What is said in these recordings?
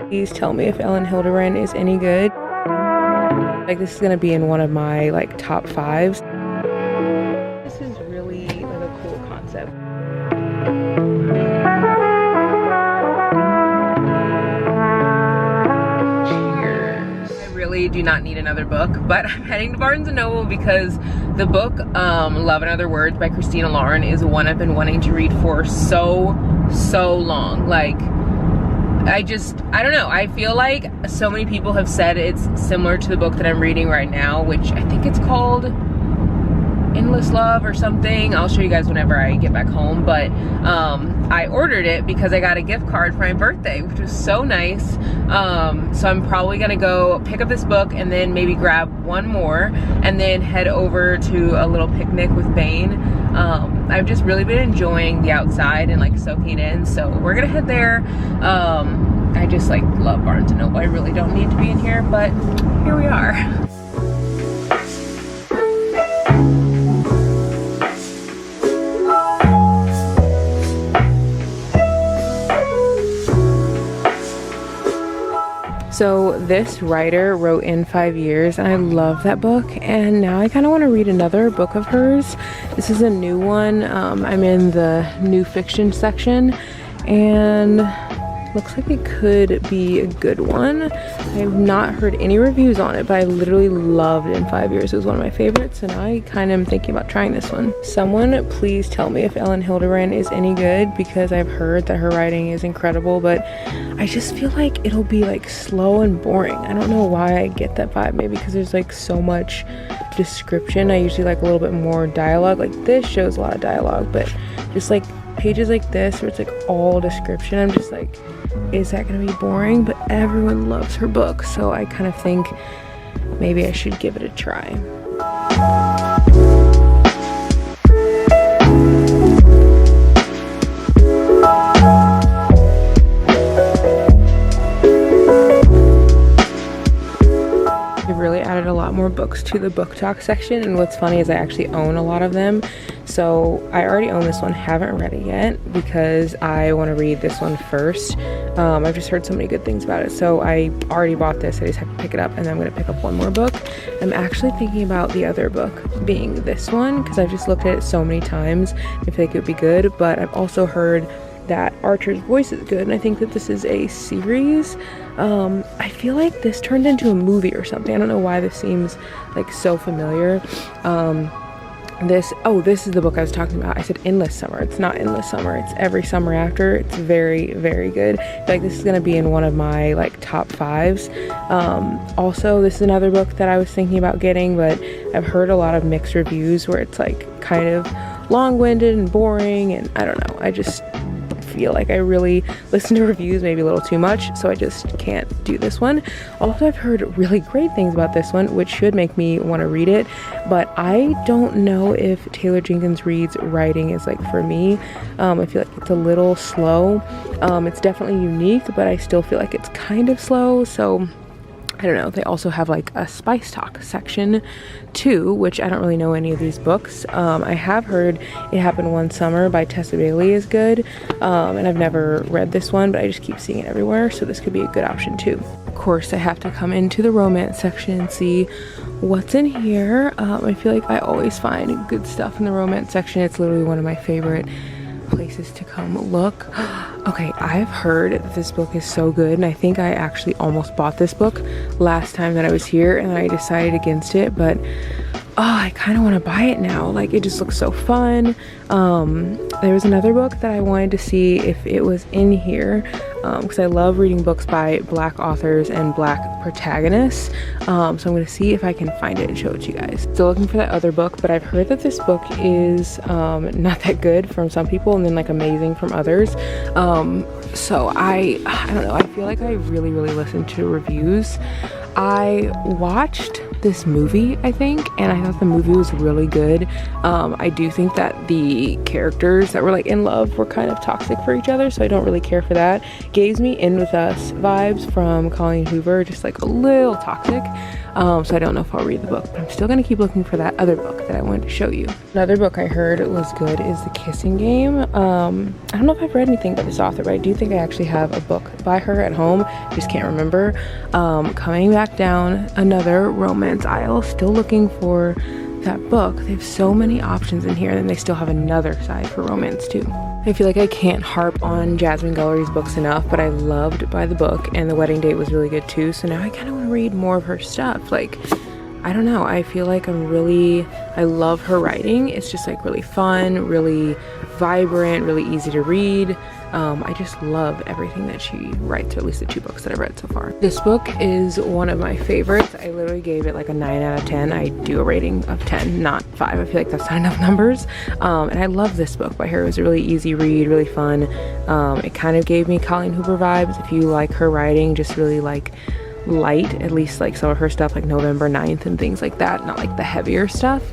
Please tell me if Ellen Hildebrand is any good. Like, this is gonna be in one of my like top 5s. This is really like a cool concept. Cheers. I really do not need another book, but I'm heading to Barnes & Noble because the book Love and Other Words by Christina Lauren is one I've been wanting to read for so long. Like, I don't know, I feel like so many people have said it's similar to the book that I'm reading right now, which I think it's called Endless Love or something. I'll show you guys whenever I get back home, but I ordered it because I got a gift card for my birthday, which was so nice. So I'm probably gonna go pick up this book and then maybe grab one more and then head over to a little picnic with Bane. I've just really been enjoying the outside and like soaking in, so we're gonna head there. I just like love Barnes & Noble. I really don't need to be in here, but here we are. So this writer wrote In 5 Years, and I love that book, and now I kind of want to read another book of hers. This is a new one. I'm in the new fiction section, and looks like it could be a good one. I have not heard any reviews on it, but I literally loved In 5 Years. It was one of my favorites, and I kind of am thinking about trying this one. Someone please tell me if Ellen Hildebrand is any good, because I've heard that her writing is incredible, but I just feel like it'll be like slow and boring. I don't know why I get that vibe. Maybe because there's like so much description. I usually like a little bit more dialogue. Like this shows a lot of dialogue, but just like pages like this where it's like all description, I'm just like, is that gonna be boring? But everyone loves her book, so I kind of think maybe I should give it a try. Really added a lot more books to the book talk section, and what's funny is I actually own a lot of them. So I already own this one, haven't read it yet because I want to read this one first. I've just heard so many good things about it, so I already bought this. I just have to pick it up, and then I'm going to pick up one more book. I'm actually thinking about the other book being this one because I've just looked at it so many times. I feel like it would be good, but I've also heard that Archer's Voice is good, and I think that this is a series. I feel like this turned into a movie or something. I don't know why this seems like so familiar. This is the book I was talking about. I said Endless Summer. It's not Endless Summer, it's Every Summer After. It's very good. I feel like this is gonna be in one of my like top 5s. Also, this is another book that I was thinking about getting, but I've heard a lot of mixed reviews where it's like kind of long-winded and boring, and I don't know, I just feel like I really listen to reviews maybe a little too much, so I just can't do this one. Also, I've heard really great things about this one, which should make me want to read it, but I don't know if Taylor Jenkins Reid's writing is like for me. I feel like it's a little slow. It's definitely unique, but I still feel like it's kind of slow, so I don't know. They also have like a Spice Talk section too, which I don't really know any of these books. I have heard It Happened One Summer by Tessa Bailey is good, and I've never read this one, but I just keep seeing it everywhere, so this could be a good option too. Of course, I have to come into the romance section and see what's in here. I feel like I always find good stuff in the romance section. It's literally one of my favorite places to come look. Okay, I've heard that this book is so good, and I think I actually almost bought this book last time that I was here, and I decided against it, but I kind of want to buy it now. Like, it just looks so fun. There was another book that I wanted to see if it was in here, because I love reading books by Black authors and Black protagonists. So I'm going to see if I can find it and show it to you guys. Still looking for that other book, but I've heard that this book is not that good from some people and then like amazing from others. So I don't know. I feel like I really listen to reviews. I watched this movie, I think, and I thought the movie was really good. I do think that the characters that were like in love were kind of toxic for each other, so I don't really care for that. Gives me In With Us vibes from Colleen Hoover, just like a little toxic. So I don't know if I'll read the book, but I'm still gonna keep looking for that other book that I wanted to show you. Another book I heard was good is The Kissing Game. I don't know if I've read anything by this author, but I do think I actually have a book by her at home, just can't remember. Coming back down another romance aisle, still looking for that book. They have so many options in here, and then they still have another side for romance too. I feel like I can't harp on Jasmine Gullery's books enough, but I loved By the Book, and The Wedding Date was really good too, so now I kind of want to read more of her stuff. Like, I don't know, I feel like I love her writing. It's just like really fun, really vibrant, really easy to read. I just love everything that she writes, or at least the 2 books that I've read so far. This book is one of my favorites. I literally gave it like a 9 out of 10. I do a rating of 10, not 5. I feel like that's not enough numbers. And I love this book by her. It was a really easy read, really fun. It kind of gave me Colleen Hoover vibes. If you like her writing, just really like light, at least like some of her stuff, like November 9th and things like that, not like the heavier stuff.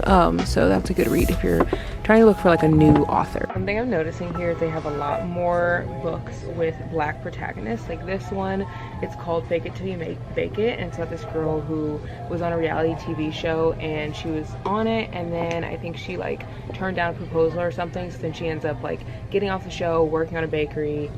So that's a good read if you're trying to look for like a new author. One thing I'm noticing here is they have a lot more books with Black protagonists. Like this one, it's called Fake It Till You Bake It, and it's about this girl who was on a reality TV show, and she was on it, and then I think she like turned down a proposal or something, so then she ends up like getting off the show, working in a bakery,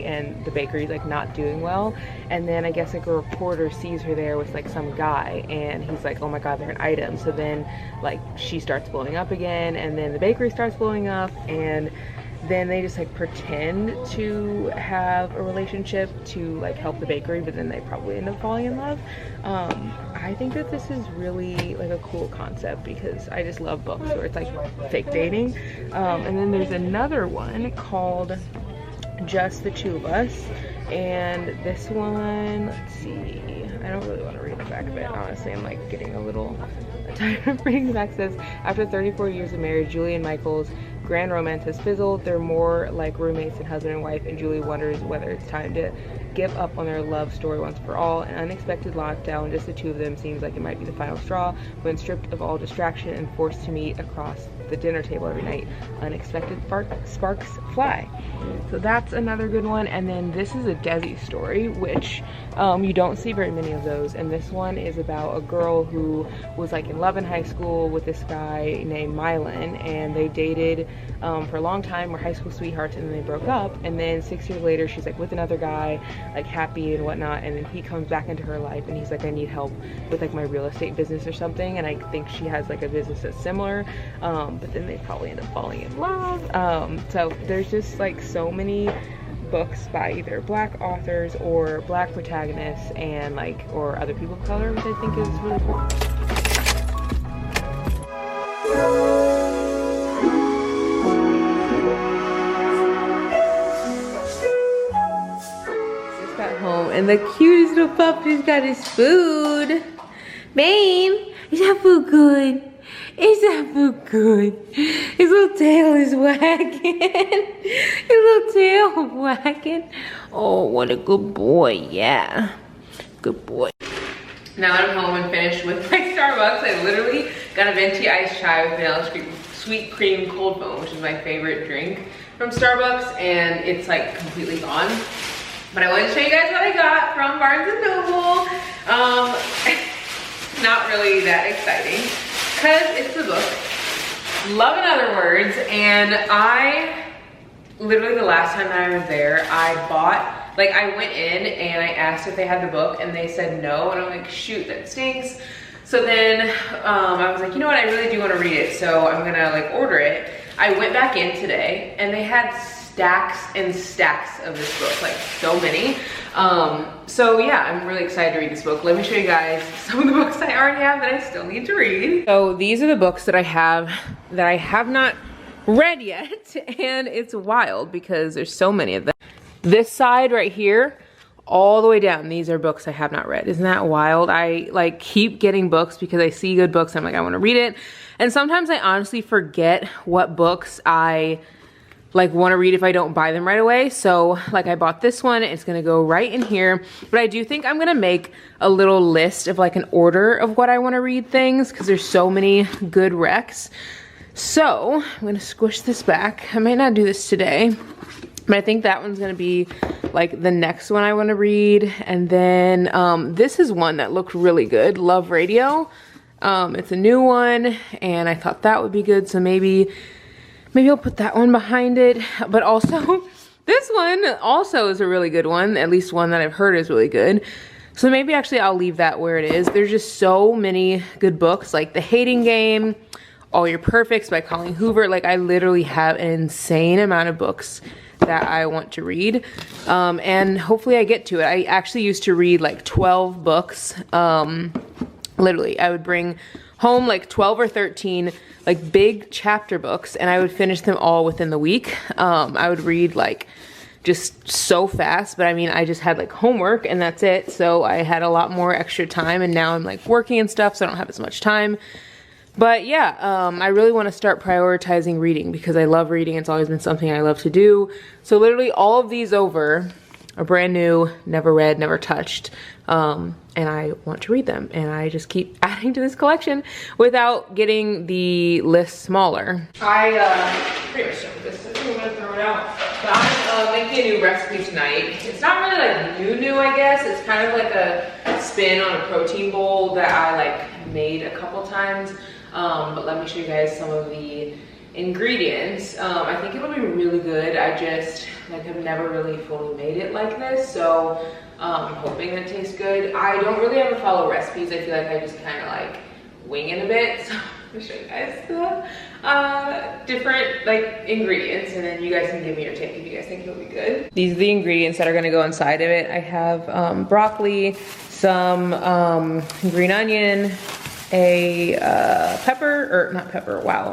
and the bakery's like not doing well, and then I guess like a reporter sees her there with like some guy, and he's like, oh my god, they're an item. So then like she starts blowing up again, and then the bakery starts blowing up, and then they just like pretend to have a relationship to like help the bakery, but then they probably end up falling in love. I think that this is really like a cool concept, because I just love books where it's like fake dating. And then there's another one called Just the Two of Us, and this one, let's see, I don't really want to read the back of it, honestly. I'm like getting a little tired of reading the back. It says, after 34 years of marriage, Julie and Michael's grand romance has fizzled. They're more like roommates than husband and wife, and Julie wonders whether it's time to give up on their love story once for all. An unexpected lockdown, just the two of them, seems like it might be the final straw. When stripped of all distraction and forced to meet across the dinner table every night, unexpected sparks fly. So that's another good one. And then this is a Desi story, which you don't see very many of those, and this one is about a girl who was like in love in high school with this guy named Mylan, and they dated for a long time, were high school sweethearts, and then they broke up, and then 6 years later she's like with another guy, like happy and whatnot, and then he comes back into her life, and he's like, I need help with like my real estate business or something, and I think she has like a business that's similar, but then they probably end up falling in love. So there's just like so many books by either Black authors or Black protagonists, and like, or other people of color, which I think is really cool. Just got home, and the cutest little puppy's got his food. Babe, is that food good? Is that food good? His little tail is wagging. His little tail wagging. Oh, what a good boy, yeah. Good boy. Now that I'm home and finished with my Starbucks, I literally got a venti iced chai with vanilla sweet cream cold foam, which is my favorite drink from Starbucks, and it's like completely gone. But I wanted to show you guys what I got from Barnes & Noble. Not really that exciting, because it's the book Love in Other Words, and I literally, the last time that I was there, I bought, like, I went in and I asked if they had the book, and they said no, and I'm like, shoot, that stinks. So then I was like, you know what, I really do want to read it, so I'm gonna like order it. I went back in today, and they had stacks and stacks of this book, like so many. So yeah, I'm really excited to read this book. Let me show you guys some of the books I already have that I still need to read. So these are the books that I have not read yet, and it's wild because there's so many of them. This side right here, all the way down, these are books I have not read. Isn't that wild? I like keep getting books because I see good books, I'm like, I want to read it. And sometimes I honestly forget what books I like want to read if I don't buy them right away. So like I bought this one, it's gonna go right in here. But I do think I'm gonna make a little list of like an order of what I want to read things, because there's so many good recs. So I'm gonna squish this back. I might not do this today, but I think that one's gonna be like the next one I want to read. And then this is one that looked really good, Love Radio. It's a new one and I thought that would be good, so maybe I'll put that one behind it. But also this one also is a really good one, at least one that I've heard is really good. So maybe actually I'll leave that where it is. There's just so many good books, like The Hating Game, All Your Perfects by Colleen Hoover. Like I literally have an insane amount of books that I want to read, and hopefully I get to it. I actually used to read like 12 books. Literally, I would bring home like 12 or 13 like big chapter books, and I would finish them all within the week. I would read like just so fast, but I mean, I just had like homework and that's it. So I had a lot more extra time, and now I'm like working and stuff, so I don't have as much time. But yeah, I really want to start prioritizing reading because I love reading. It's always been something I love to do. So literally all of these over are brand new, never read, never touched. And I want to read them. And I just keep adding to this collection without getting the list smaller. I pretty much done with this. I think I'm gonna throw it out. But I'm making a new recipe tonight. It's not really like new, I guess. It's kind of like a spin on a protein bowl that I like made a couple times. But let me show you guys some of the ingredients. I think it'll be really good. I just like have never really fully made it like this, so I'm hoping that it tastes good. I don't really ever follow recipes. I feel like I just kind of like wing it a bit. So let me show you guys the different like ingredients, and then you guys can give me your take if you guys think it'll be good. These are the ingredients that are going to go inside of it. I have broccoli, some green onion, a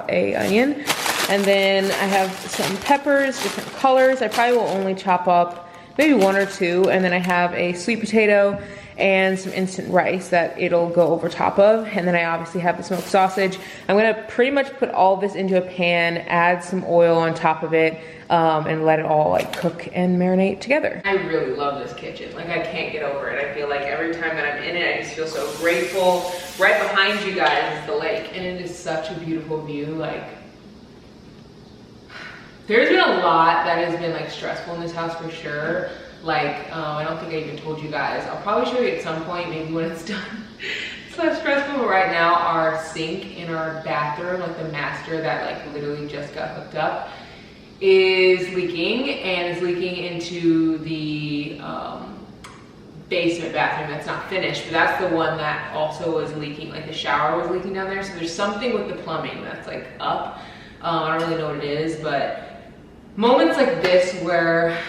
a onion, and then I have some peppers, different colors. I probably will only chop up maybe one or two, and then I have a sweet potato and some instant rice that it'll go over top of, and then I obviously have the smoked sausage. I'm gonna pretty much put all this into a pan, add some oil on top of it, and let it all like cook and marinate together. I really love this kitchen. Like I can't get over it. I feel like every time that I'm in it, I just feel so grateful. Right behind you guys is the lake, and it is such a beautiful view. Like there's been a lot that has been like stressful in this house for sure. Like I don't think I even told you guys. I'll probably show you at some point, maybe when it's done. It's less stressful, but right now our sink in our bathroom, like the master that like literally just got hooked up, is leaking, and is leaking into the basement bathroom that's not finished, but that's the one that also was leaking. Like the shower was leaking down there, so there's something with the plumbing that's like up. I don't really know what it is, but moments like this where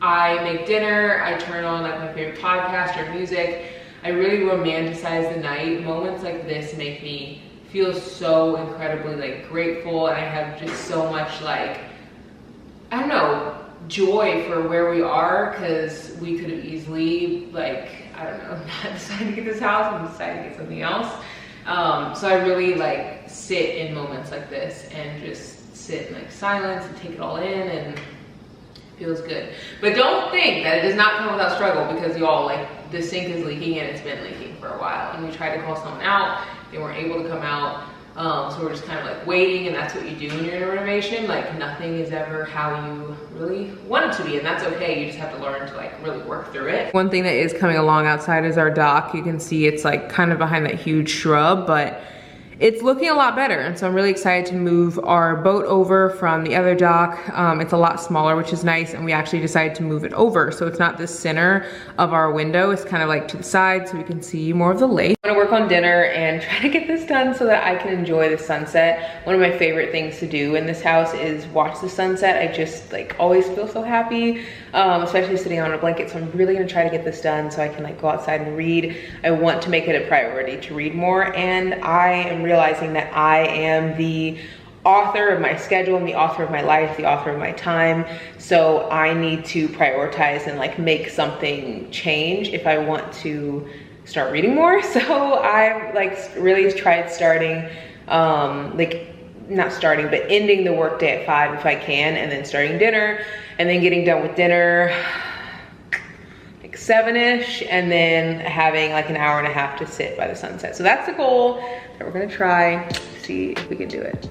I make dinner, I turn on like my favorite podcast or music, I really romanticize the night. Moments like this make me feel so incredibly like grateful, and I have just so much like, I don't know, joy for where we are, because we could have easily like, I don't know, not decided to get this house and decided to get something else. So I really like sit in moments like this and just sit in like silence and take it all in, and it feels good. But don't think that it does not come without struggle, because y'all, like the sink is leaking and it's been leaking for a while, and we tried to call someone out, they weren't able to come out. So we're just kind of like waiting, and that's what you do when you're in a renovation. Like nothing is ever how you really want it to be, and that's okay. You just have to learn to like really work through it. One thing that is coming along outside is our dock. You can see it's like kind of behind that huge shrub, but it's looking a lot better, and so I'm really excited to move our boat over from the other dock. It's a lot smaller, which is nice, and we actually decided to move it over, so it's not the center of our window. It's kind of like to the side, so we can see more of the lake. I'm gonna work on dinner and try to get this done so that I can enjoy the sunset. One of my favorite things to do in this house is watch the sunset. I just like always feel so happy, especially sitting on a blanket. So I'm really gonna try to get this done so I can like go outside and read. I want to make it a priority to read more, and I am realizing that I am the author of my schedule and the author of my life, the author of my time. So I need to prioritize and like make something change if I want to start reading more. So I like really tried starting like not starting, but ending the workday at 5 if I can, and then starting dinner, and then getting done with dinner like 7-ish, and then having like an hour and a half to sit by the sunset. So that's the goal that we're gonna try, see if we can do it.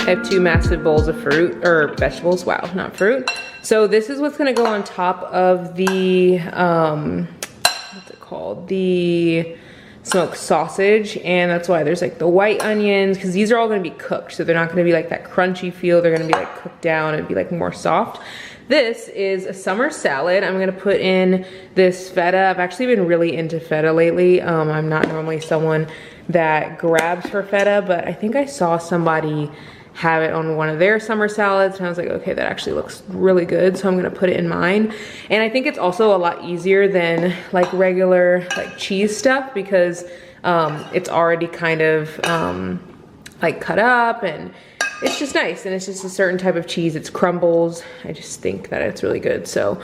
I have 2 massive bowls of fruit, or vegetables, wow, not fruit. So this is what's gonna go on top of the, what's it called? The smoked sausage, and that's why there's like the white onions, because these are all gonna be cooked, so they're not gonna be like that crunchy feel, they're gonna be like cooked down and be like more soft. This is a summer salad. I'm gonna put in this feta. I've actually been really into feta lately. I'm not normally someone that grabs for feta, but I think I saw somebody have it on one of their summer salads, and I was like, okay, that actually looks really good, so I'm gonna put it in mine. And I think it's also a lot easier than like regular like cheese stuff, because it's already kind of like cut up, and it's just nice, and it's just a certain type of cheese. It's crumbles. I just think that it's really good. So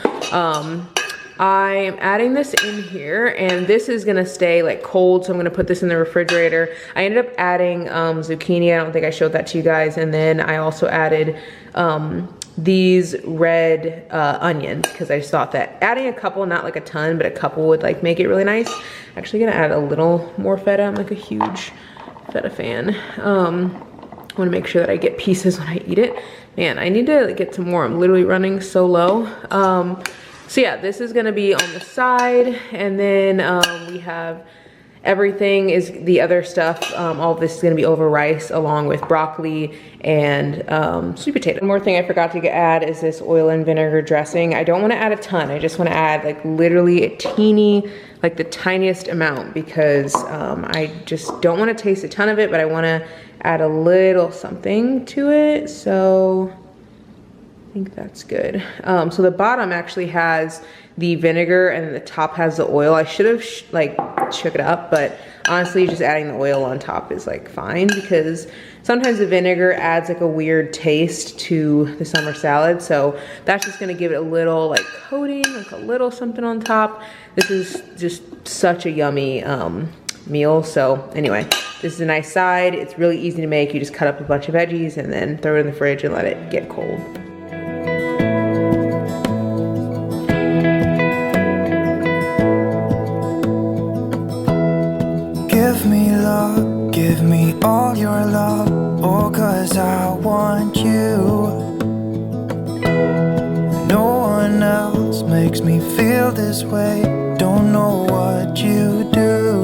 I'm adding this in here, and this is gonna stay like cold, so I'm gonna put this in the refrigerator. I ended up adding zucchini. I don't think I showed that to you guys. And then I also added these red onions, because I just thought that adding a couple, not like a ton, but a couple would like make it really nice. Actually gonna add a little more feta. I'm like a huge feta fan. I wanna make sure that I get pieces when I eat it. Man, I need to get some more. I'm literally running so low. So yeah, this is gonna be on the side, and then we have everything is the other stuff. All of this is gonna be over rice along with broccoli and sweet potato. One more thing I forgot to add is this oil and vinegar dressing. I don't wanna add a ton. I just wanna add like literally a teeny, like the tiniest amount, because I just don't wanna taste a ton of it, but I wanna add a little something to it. So I think that's good. So the bottom actually has the vinegar, and the top has the oil. I should have like shook it up, but honestly just adding the oil on top is like fine, because sometimes the vinegar adds like a weird taste to the summer salad. So that's just gonna give it a little like coating, like a little something on top. This is just such a yummy meal. So anyway, this is a nice side. It's really easy to make. You just cut up a bunch of veggies and then throw it in the fridge and let it get cold. Give me love, give me all your love, oh, 'cause I want you. No one else makes me feel this way, don't know what you do.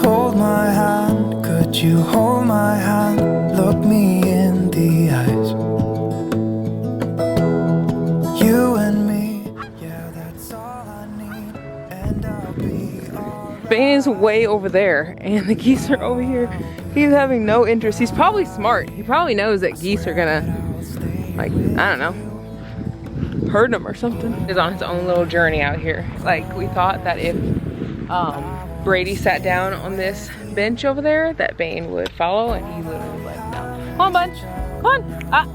Hold my hand, could you hold my hand, look me in the eyes. You and me, yeah, that's all I need, and I'll be alright. Bane is way over there, and the geese are over here. He's having no interest. He's probably smart. He probably knows that geese are gonna, like, I don't know, herd him or something. He's on his own little journey out here. Like, we thought that if Brady sat down on this bench over there, that Bane would follow, and he literally was like, no. Come on, bud. Come on. Ah,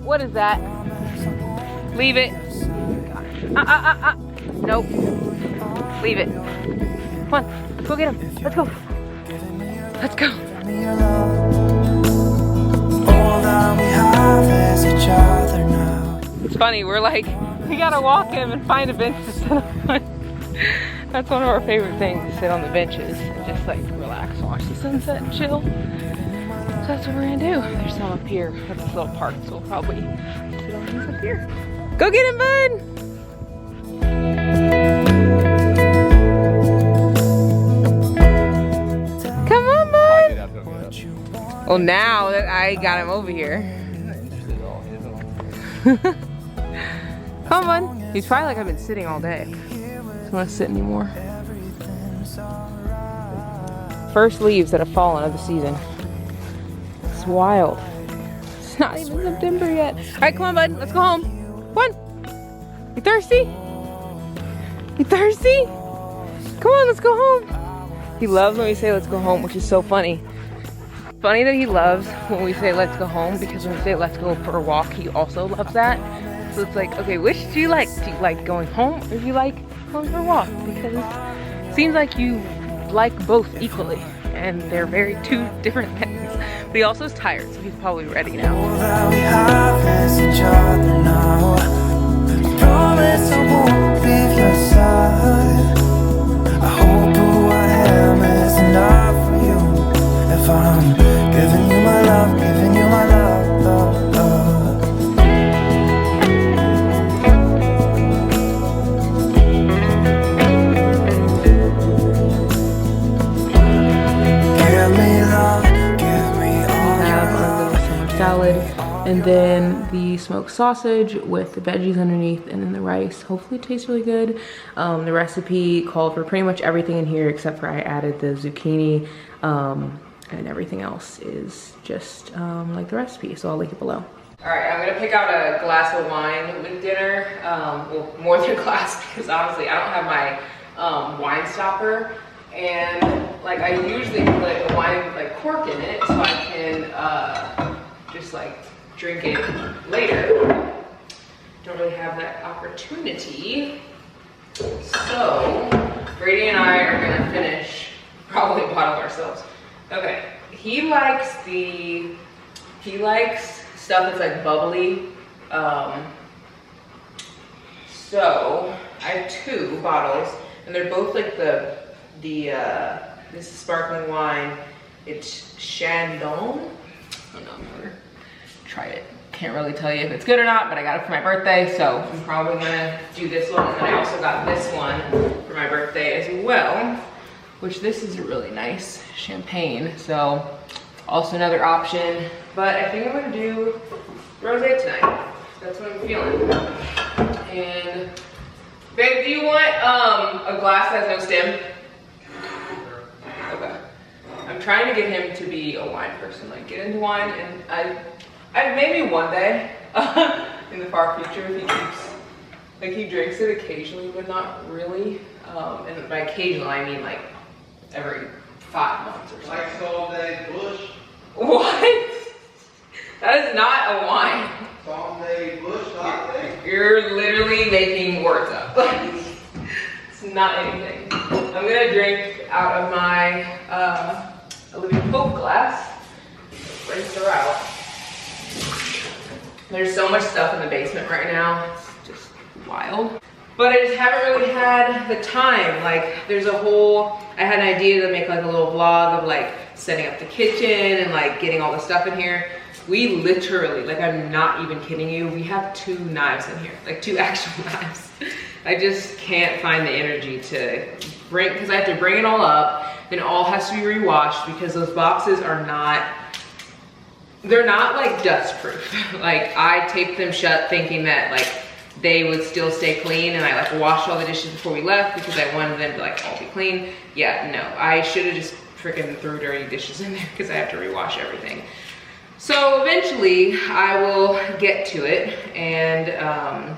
what is that? Leave it. Nope. Leave it. Come on, let's go get him. Let's go. Let's go. All that we have is each other now. It's funny, we're like, we gotta walk him and find a bench to sit on. That's one of our favorite things, to sit on the benches and just like relax, watch the sunset and chill. So that's what we're gonna do. There's some up here at this little park, so we'll probably sit on these up here. Go get him, bud! Well, now that I got him over here. Come on. He's probably like, I've been sitting all day. Doesn't want to sit anymore. First leaves that have fallen of the season. It's wild. It's not even September yet. All right, come on, bud. Let's go home. Come on. You thirsty? You thirsty? Come on, let's go home. He loves when we say let's go home, which is so funny. Funny that he loves when we say let's go home, because when we say let's go for a walk, he also loves that. So it's like, okay, which do you like? Do you like going home, or do you like going for a walk? Because it seems like you like both equally, and they're very two different things. But he also is tired, so he's probably ready now. All that we have is each other now. Promise I won't leave your side. I hope who I am is enough for you. If I'm giving you my love, giving you my love, love, love. Give me love, give me all Have your our little summer salad, and then the smoked sausage with the veggies underneath, and then the rice. Hopefully it tastes really good. The recipe called for pretty much everything in here except for I added the zucchini, and everything else is just like the recipe, so I'll link it below. All right, I'm gonna pick out a glass of wine with dinner. Well, more than a glass, because honestly I don't have my wine stopper. And like I usually put a wine like cork in it so I can just like drink it later. Don't really have that opportunity. So Brady and I are gonna finish probably a bottle ourselves. Okay, he likes stuff that's like bubbly. So I have 2 bottles, and they're both like this is sparkling wine. It's Chandon. I don't know, I've never tried it. Can't really tell you if it's good or not, but I got it for my birthday, so I'm probably gonna do this one. And then I also got this one for my birthday as well, which this is a really nice champagne, so also another option. But I think I'm gonna do rosé tonight. That's what I'm feeling. And babe, do you want a glass that has no stem? Okay. I'm trying to get him to be a wine person, like get into wine, and I maybe one day in the far future, if he keeps, like he drinks it occasionally, but not really. And by occasional, I mean like every 5 months or something. Like Sunday Bush. What? That is not a wine. Sunday Bush latte. You're literally making words up. It's not anything. I'm gonna drink out of my Olivia Pope glass. Rinse her out. There's so much stuff in the basement right now. It's just wild. But I just haven't really had the time. Like there's a whole, I had an idea to make like a little vlog of like setting up the kitchen and like getting all the stuff in here. We literally, like I'm not even kidding you, we have 2 knives in here, like 2 actual knives. I just can't find the energy to bring, because I have to bring it all up, then it all has to be rewashed because those boxes are not, they're not like dust proof. Like I taped them shut thinking that like they would still stay clean, and I like washed all the dishes before we left because I wanted them to like all be clean. Yeah, no, I should have just freaking threw dirty dishes in there because I have to rewash everything. So eventually I will get to it, and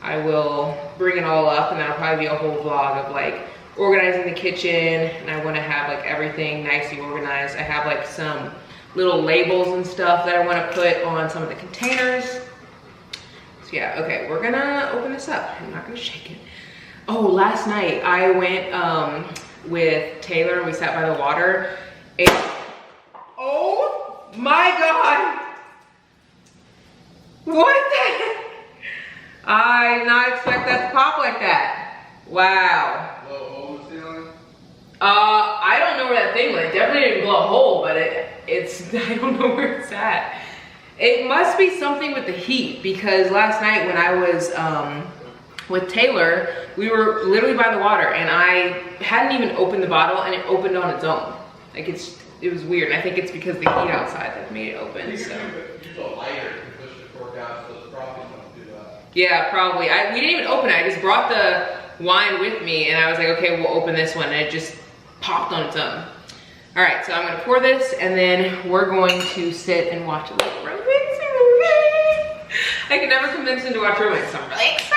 I will bring it all up, and that'll probably be a whole vlog of like organizing the kitchen, and I want to have like everything nicely organized. I have like some little labels and stuff that I want to put on some of the containers. So yeah, okay, we're gonna open this up. I'm not gonna shake it. Oh, last night I went with Taylor and we sat by the water, and oh my God, what the heck? I did not expect that to pop like that. Wow. What was the ceiling? I don't know where that thing went. It definitely didn't blow a hole, but it's, I don't know where it's at. It must be something with the heat, because last night when I was with Taylor, we were literally by the water, and I hadn't even opened the bottle, and it opened on its own. Like it was weird, and I think it's because the heat outside that made it open. So. Use a lighter to push the cork out so the frothy don't do that. Yeah, probably. We didn't even open it. I just brought the wine with me, and I was like, okay, we'll open this one, and it just popped on its own. All right, so I'm gonna pour this, and then we're going to sit and watch a little romance movie. I can never convince him to watch romance, so I'm really excited.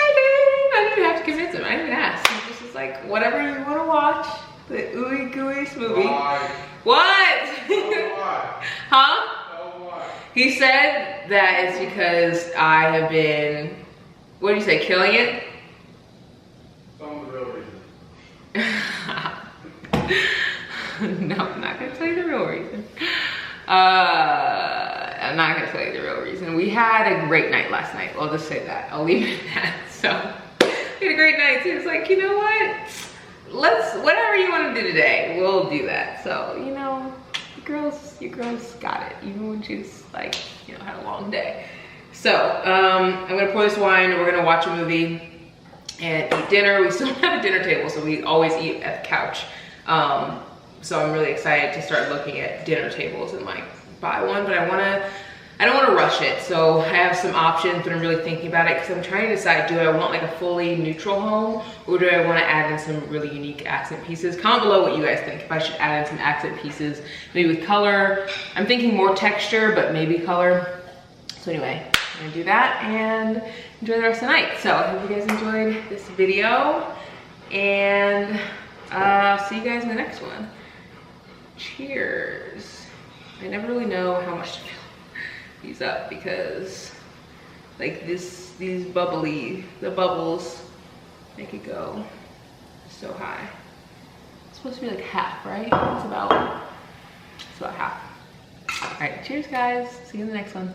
I didn't even have to convince him. I didn't even ask. He just He's like, whatever you want to watch, the ooey gooey movie. Why? What? Why? Huh? Oh, why? He said that it's because I have been, what did you say, killing it? Some of the real reason. No, I'm not gonna tell you the real reason. I'm not gonna tell you the real reason. We had a great night last night. I'll just say that. I'll leave it at that. So, we had a great night. So he was like, you know what? Whatever you want to do today, we'll do that. So, you know, you girls got it. Even when she's like, you know, had a long day. So, I'm gonna pour this wine. We're gonna watch a movie and eat dinner. We still don't have a dinner table, so we always eat at the couch. So I'm really excited to start looking at dinner tables and like buy one, but I don't want to rush it. So I have some options, but I'm really thinking about it because I'm trying to decide, do I want like a fully neutral home or do I want to add in some really unique accent pieces? Comment below what you guys think, if I should add in some accent pieces, maybe with color. I'm thinking more texture, but maybe color. So anyway, I'm gonna do that and enjoy the rest of the night. So I hope you guys enjoyed this video and see you guys in the next one. Cheers. I never really know how much to fill these up because like the bubbles make it go so high. It's supposed to be like half, right? It's about half. All right, cheers guys. See you in the next one.